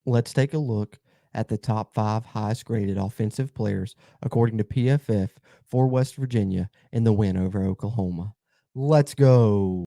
Let's take a look at the top 5 highest graded offensive players according to PFF for West Virginia in the win over Oklahoma. Let's go.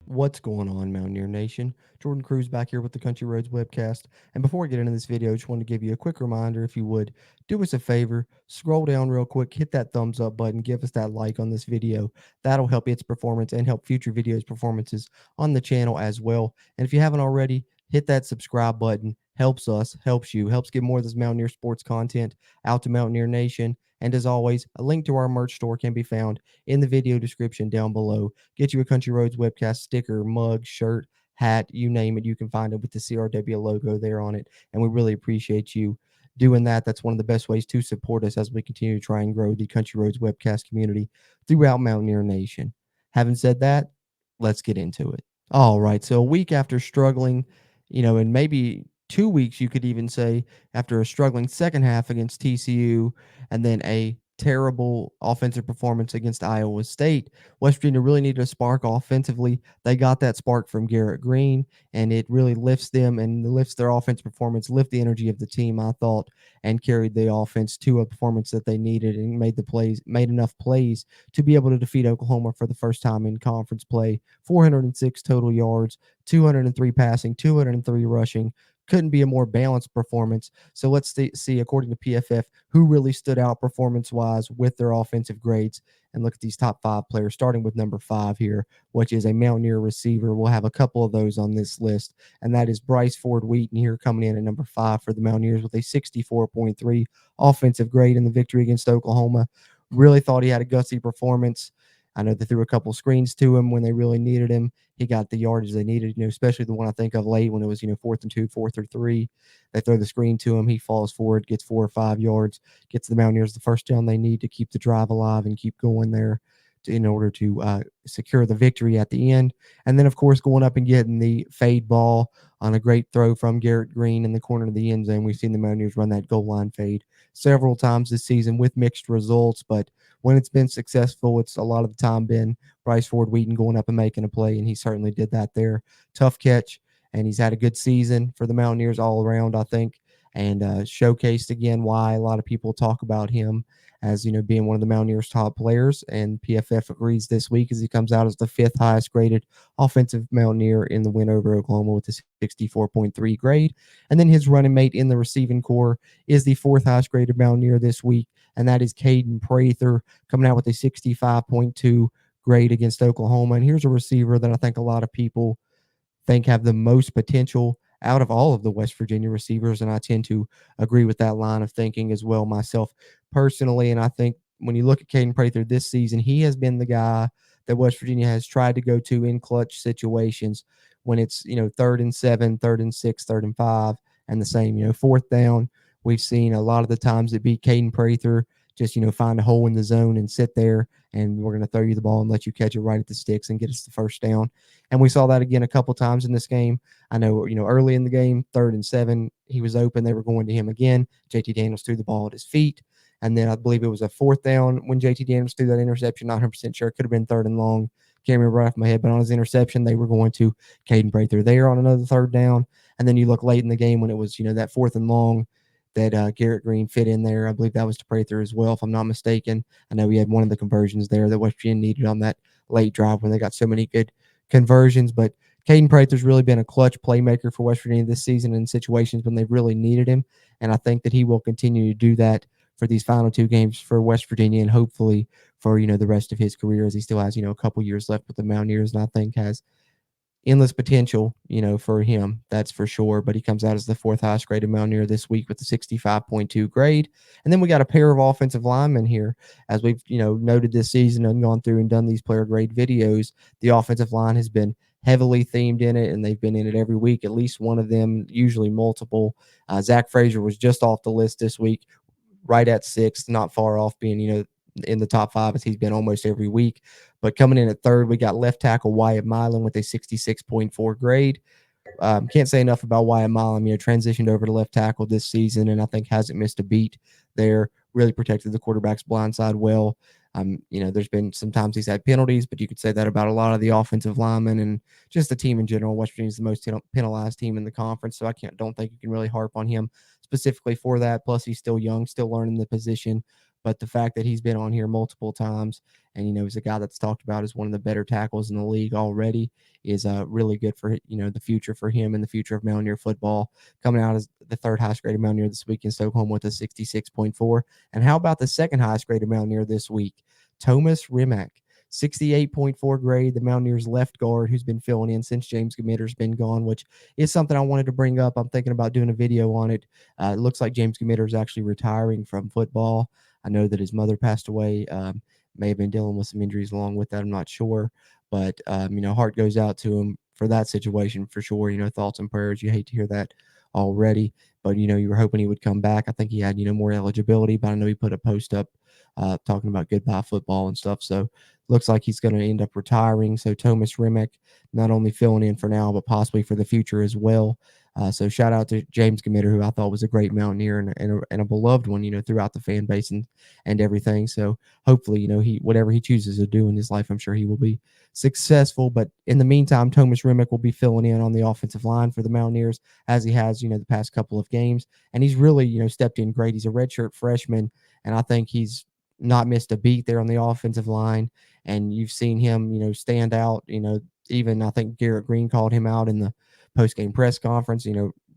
What's going on, Mountaineer Nation? Jordan Cruz back here with the Country Roads Webcast. And before I get into this video, I just wanted to give you a quick reminder, if you would, do us a favor, scroll down real quick, hit that thumbs up button, give us that like on this video. That'll help its performance and help future videos performances on the channel as well. And if you haven't already, hit that subscribe button. Helps us, helps you, helps get more of this Mountaineer sports content out to Mountaineer Nation. And as always, a link to our merch store can be found in the video description down below. Get you a Country Roads Webcast sticker, mug, shirt, hat, you name it. You can find it with the CRW logo there on it. And we really appreciate you doing that. That's one of the best ways to support us as we continue to try and grow the Country Roads Webcast community throughout Mountaineer Nation. Having said that, let's get into it. All right. So a week after struggling, and maybe 2 weeks, you could even say, after a struggling second half against TCU and then a terrible offensive performance against Iowa State, West Virginia really needed a spark offensively. They got that spark from Garrett Green, and it really lifts them and lifts their offense performance, lift the energy of the team, I thought, and carried the offense to a performance that they needed and made enough plays to be able to defeat Oklahoma for the first time in conference play. 406 total yards, 203 passing, 203 rushing. Couldn't be a more balanced performance. So let's see, according to PFF, who really stood out performance-wise with their offensive grades. And look at these top 5 players, starting with number 5 here, which is a Mountaineer receiver. We'll have a couple of those on this list, and that is Bryce Ford Wheaton here, coming in at number 5 for the Mountaineers with a 64.3 offensive grade in the victory against Oklahoma. Really thought he had a gutsy performance. I know they threw a couple screens to him when they really needed him. He got the yardage they needed, especially the one I think of late when it was, 4th and 2, 4th or 3. They throw the screen to him. He falls forward, gets 4 or 5 yards, gets the Mountaineers the first down they need to keep the drive alive and keep going there in order to secure the victory at the end. And then, of course, going up and getting the fade ball on a great throw from Garrett Green in the corner of the end zone. We've seen the Mountaineers run that goal line fade several times this season with mixed results, but when it's been successful, it's a lot of the time been Bryce Ford Wheaton going up and making a play, and he certainly did that there. Tough catch, and he's had a good season for the Mountaineers all around, I think, and showcased again why a lot of people talk about him as being one of the Mountaineers' top players. And PFF agrees this week as he comes out as the 5th highest graded offensive Mountaineer in the win over Oklahoma with a 64.3 grade. And then his running mate in the receiving core is the 4th highest graded Mountaineer this week, and that is Caden Prather, coming out with a 65.2 grade against Oklahoma. And here's a receiver that I think a lot of people think have the most potential out of all of the West Virginia receivers, and I tend to agree with that line of thinking as well myself personally. And I think when you look at Caden Prather this season, he has been the guy that West Virginia has tried to go to in clutch situations when it's 3rd and 7, 3rd and 6, 3rd and 5, and the same 4th down. We've seen a lot of the times it beat Caden Prather just find a hole in the zone and sit there, and we're going to throw you the ball and let you catch it right at the sticks and get us the first down. And we saw that again a couple times in this game. I know, early in the game, 3rd and 7, he was open. They were going to him again. JT Daniels threw the ball at his feet. And then I believe it was a 4th down when JT Daniels threw that interception. Not 100% sure. It could have been 3rd and long. Can't remember right off my head, but on his interception, they were going to Caden Prather there on another 3rd down. And then you look late in the game when it was, that 4th and long that Garrett Green fit in there. I believe that was to Prather as well, if I'm not mistaken. I know he had one of the conversions there that West Virginia needed on that late drive when they got so many good conversions. But Caden Prather's really been a clutch playmaker for West Virginia this season in situations when they've really needed him. And I think that he will continue to do that for these final 2 games for West Virginia and hopefully for, the rest of his career, as he still has, a couple years left with the Mountaineers, and I think has endless potential, for him, that's for sure. But he comes out as the 4th highest graded Mountaineer this week with the 65.2 grade. And then we got a pair of offensive linemen here, as we've, noted this season and gone through and done these player grade videos. The offensive line has been heavily themed in it, and they've been in it every week, at least one of them, usually multiple. Zach Frazier was just off the list this week, right at 6th, not far off being, in the top 5 as he's been almost every week. But coming in at 3rd, we got left tackle Wyatt Milan with a 66.4 grade. Can't say enough about Wyatt Milan. Transitioned over to left tackle this season, and I think hasn't missed a beat there. really protected the quarterback's blind side well. There's been sometimes he's had penalties, but you could say that about a lot of the offensive linemen and just the team in general. West Virginia's the most penalized team in the conference, so I don't think you can really harp on him specifically for that. Plus, he's still young, still learning the position. But the fact that he's been on here multiple times and, he's a guy that's talked about as one of the better tackles in the league already is really good for, the future for him and the future of Mountaineer football. Coming out as the third highest graded Mountaineer this week in Oklahoma with a 66.4. And how about the second highest graded Mountaineer this week? Thomas Rimac, 68.4 grade, the Mountaineers left guard who's been filling in since James Gmitter's been gone, which is something I wanted to bring up. I'm thinking about doing a video on it. It looks like James Gmitter is actually retiring from football. I know that his mother passed away, may have been dealing with some injuries along with that. I'm not sure. But, heart goes out to him for that situation for sure. Thoughts and prayers. You hate to hear that already. But, you were hoping he would come back. I think he had, more eligibility, but I know he put a post up talking about goodbye football and stuff. So looks like he's going to end up retiring. So Thomas Remick, not only filling in for now, but possibly for the future as well. So shout out to James Gmitter, who I thought was a great Mountaineer and a beloved one, throughout the fan base and everything. So hopefully, he whatever he chooses to do in his life, I'm sure he will be successful. But in the meantime, Thomas Remick will be filling in on the offensive line for the Mountaineers as he has, the past couple of games. And he's really, stepped in great. He's a redshirt freshman, and I think he's not missed a beat there on the offensive line. And you've seen him, stand out. Even I think Garrett Green called him out in the post-game press conference,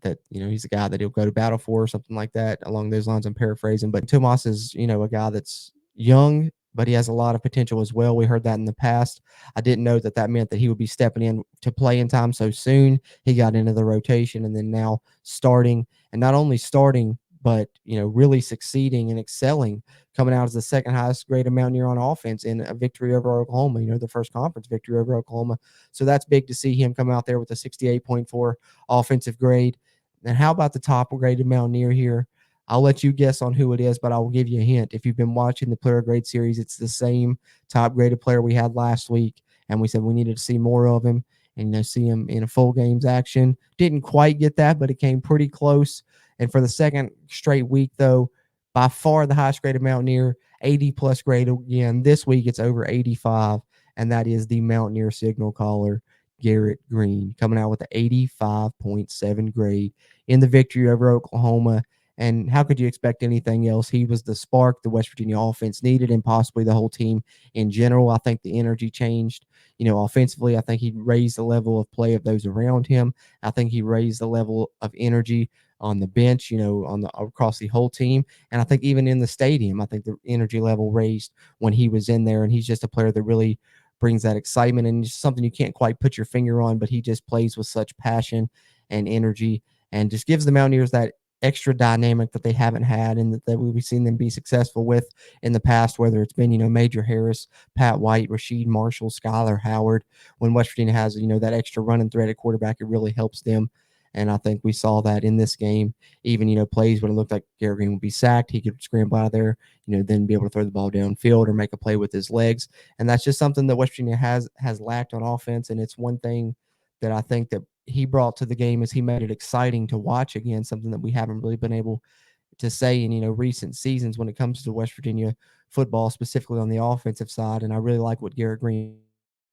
that, he's a guy that he'll go to battle for or something like that along those lines. I'm paraphrasing, but Tomas is, a guy that's young, but he has a lot of potential as well. We heard that in the past. I didn't know that meant that he would be stepping in to play in time so soon. He got into the rotation and then now starting, and not only starting, but, really succeeding and excelling, coming out as the second highest graded Mountaineer on offense in a victory over Oklahoma, the first conference victory over Oklahoma. So that's big to see him come out there with a 68.4 offensive grade. And how about the top graded Mountaineer here? I'll let you guess on who it is, but I will give you a hint. If you've been watching the player grade series, it's the same top graded player we had last week. And we said we needed to see more of him and, see him in a full games action. Didn't quite get that, but it came pretty close. And for the second straight week, though, by far the highest graded Mountaineer, 80 plus grade again. This week it's over 85, and that is the Mountaineer signal caller, Garrett Green, coming out with an 85.7 grade in the victory over Oklahoma. And how could you expect anything else? He was the spark the West Virginia offense needed, and possibly the whole team in general. I think the energy changed, offensively. I think he raised the level of play of those around him. I think he raised the level of energy on the bench, across the whole team. And I think even in the stadium, I think the energy level raised when he was in there. And he's just a player that really brings that excitement and just something you can't quite put your finger on, but he just plays with such passion and energy and just gives the Mountaineers that extra dynamic that they haven't had and that we've seen them be successful with in the past, whether it's been, Major Harris, Pat White, Rasheed Marshall, Skylar Howard. When West Virginia has, that extra running threat at quarterback, it really helps them. And I think we saw that in this game. Even, plays when it looked like Garrett Green would be sacked, he could scramble out of there, then be able to throw the ball downfield or make a play with his legs. And that's just something that West Virginia has lacked on offense. And it's one thing that I think that he brought to the game is he made it exciting to watch again, something that we haven't really been able to say in, recent seasons when it comes to West Virginia football, specifically on the offensive side. And I really like what Garrett Green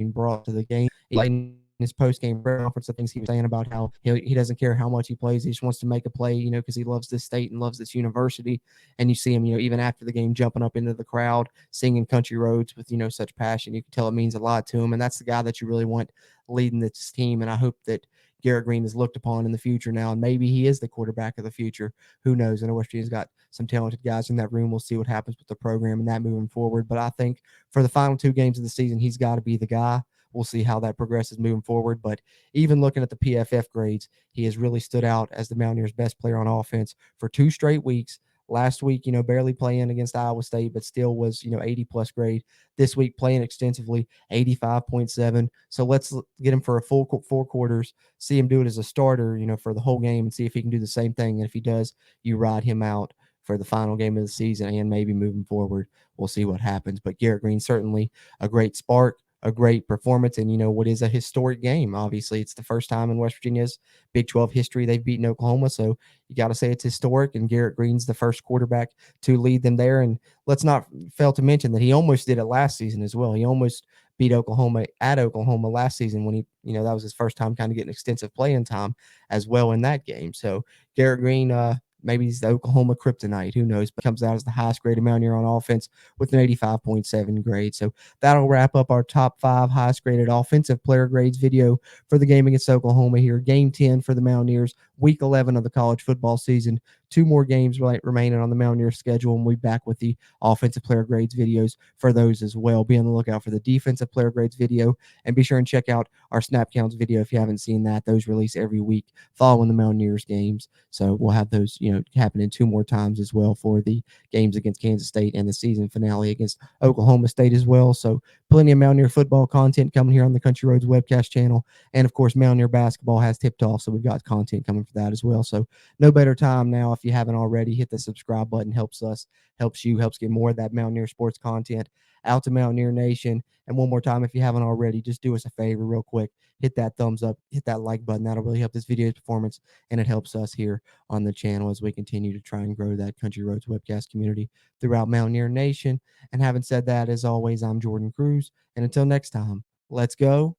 brought to the game. In his post-game press conference, the things he was saying about how he doesn't care how much he plays. He just wants to make a play, because he loves this state and loves this university. And you see him, even after the game, jumping up into the crowd, singing Country Roads with, such passion. You can tell it means a lot to him. And that's the guy that you really want leading this team. And I hope that Garrett Green is looked upon in the future now, and maybe he is the quarterback of the future. Who knows? I know West Virginia's got some talented guys in that room. We'll see what happens with the program and that moving forward. But I think for the final two games of the season, he's got to be the guy. We'll see how that progresses moving forward. But even looking at the PFF grades, he has really stood out as the Mountaineers' best player on offense for 2 straight weeks. Last week, barely playing against Iowa State, but still was, 80 plus grade. This week, playing extensively, 85.7. So let's get him for a full 4 quarters, see him do it as a starter, for the whole game and see if he can do the same thing. And if he does, you ride him out for the final game of the season and maybe moving forward. We'll see what happens. But Garrett Green, certainly a great spark, a great performance and, what is a historic game. Obviously, it's the first time in West Virginia's Big 12 history they've beaten Oklahoma. So you got to say it's historic. And Garrett Green's the first quarterback to lead them there. And let's not fail to mention that he almost did it last season as well. He almost beat Oklahoma at Oklahoma last season when that was his first time kind of getting extensive playing time as well in that game. So Garrett Green, maybe he's the Oklahoma kryptonite. Who knows? But comes out as the highest graded Mountaineer on offense with an 85.7 grade. So that'll wrap up our top 5 highest graded offensive player grades video for the game against Oklahoma here. Game 10 for the Mountaineers, week 11 of the college football season. 2 more games remaining on the Mountaineers schedule, and we'll be back with the offensive player grades videos for those as well. Be on the lookout for the defensive player grades video, and be sure and check out our snap counts video if you haven't seen that. Those release every week following the Mountaineers games. So we'll have those, happening 2 more times as well for the games against Kansas State and the season finale against Oklahoma State as well. So plenty of Mountaineer football content coming here on the Country Roads Webcast channel. And of course, Mountaineer basketball has tipped off, so we've got content coming for that as well. So no better time now, if you haven't already, hit the subscribe button. Helps us, helps you, helps get more of that Mountaineer sports content out to Mountaineer Nation. And one more time, if you haven't already, just do us a favor real quick. Hit that thumbs up, hit that like button. That'll really help this video's performance, and it helps us here on the channel as we continue to try and grow that Country Roads Webcast community throughout Mountaineer Nation. And having said that, as always, I'm Jordan Cruz. And until next time, let's go,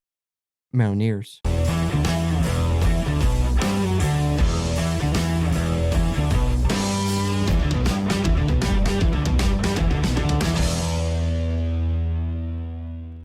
Mountaineers.